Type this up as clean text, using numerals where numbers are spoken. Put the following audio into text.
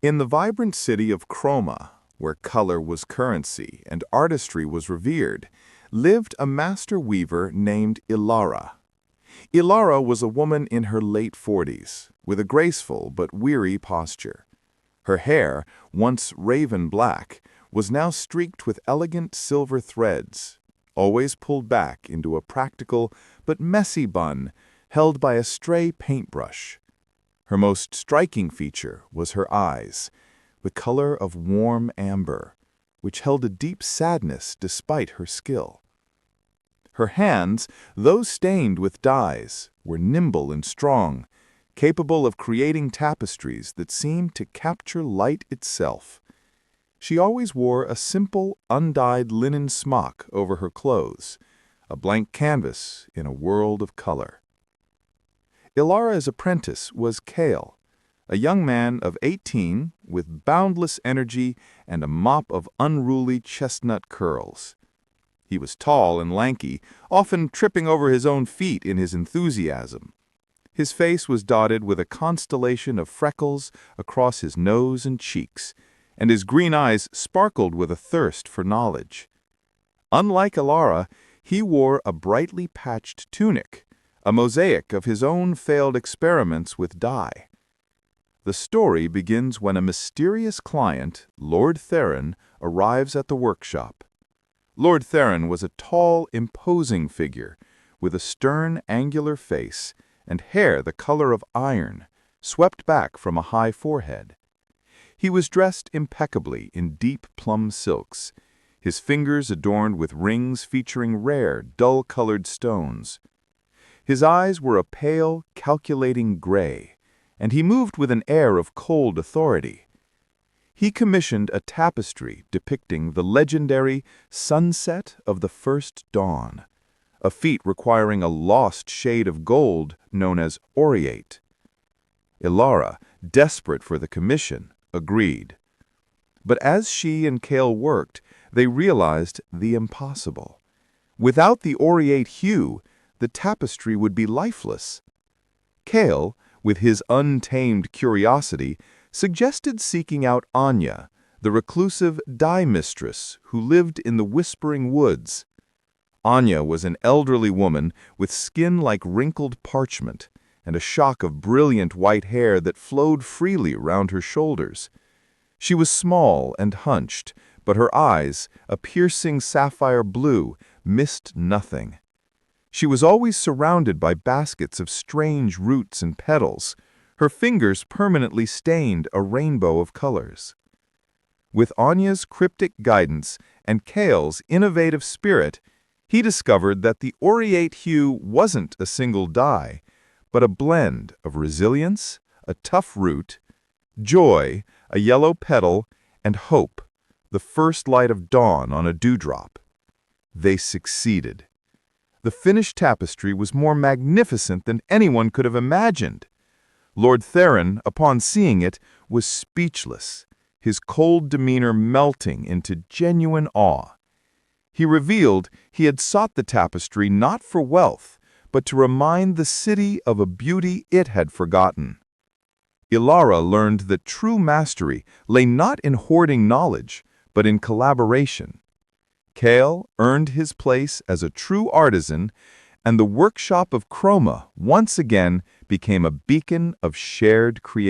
In the vibrant city of Chroma, where color was currency and artistry was revered, lived a master weaver named Ilara. Ilara was a woman in her late 40s, with a graceful but weary posture. Her hair, once raven black, was now streaked with elegant silver threads, always pulled back into a practical but messy bun held by a stray paintbrush. Her most striking feature was her eyes, the color of warm amber, which held a deep sadness despite her skill. Her hands, though stained with dyes, were nimble and strong, capable of creating tapestries that seemed to capture light itself. She always wore a simple, undyed linen smock over her clothes, a blank canvas in a world of color. Ilara's apprentice was Kale, a young man of 18 with boundless energy and a mop of unruly chestnut curls. He was tall and lanky, often tripping over his own feet in his enthusiasm. His face was dotted with a constellation of freckles across his nose and cheeks, and his green eyes sparkled with a thirst for knowledge. Unlike Ilara, he wore a brightly patched tunic, a mosaic of his own failed experiments with dye. The story begins when a mysterious client, Lord Theron, arrives at the workshop. Lord Theron was a tall, imposing figure, with a stern, angular face and hair the color of iron, swept back from a high forehead. He was dressed impeccably in deep plum silks, his fingers adorned with rings featuring rare, dull-colored stones. His eyes were a pale, calculating gray, and he moved with an air of cold authority. He commissioned a tapestry depicting the legendary sunset of the first dawn, a feat requiring a lost shade of gold known as aureate. Ilara, desperate for the commission, agreed. But as she and Kale worked, they realized the impossible. Without the aureate hue, the tapestry would be lifeless. Kale, with his untamed curiosity, suggested seeking out Anya, the reclusive dye mistress who lived in the Whispering Woods. Anya was an elderly woman with skin like wrinkled parchment and a shock of brilliant white hair that flowed freely round her shoulders. She was small and hunched, but her eyes, a piercing sapphire blue, missed nothing. She was always surrounded by baskets of strange roots and petals, her fingers permanently stained a rainbow of colors. With Anya's cryptic guidance and Kale's innovative spirit, he discovered that the aureate hue wasn't a single dye, but a blend of resilience, a tough root, joy, a yellow petal, and hope, the first light of dawn on a dewdrop. They succeeded. The finished tapestry was more magnificent than anyone could have imagined. Lord Theron, upon seeing it, was speechless, his cold demeanor melting into genuine awe. He revealed he had sought the tapestry not for wealth, but to remind the city of a beauty it had forgotten. Ilara learned that true mastery lay not in hoarding knowledge, but in collaboration. Kale earned his place as a true artisan, and the workshop of Chroma once again became a beacon of shared creativity.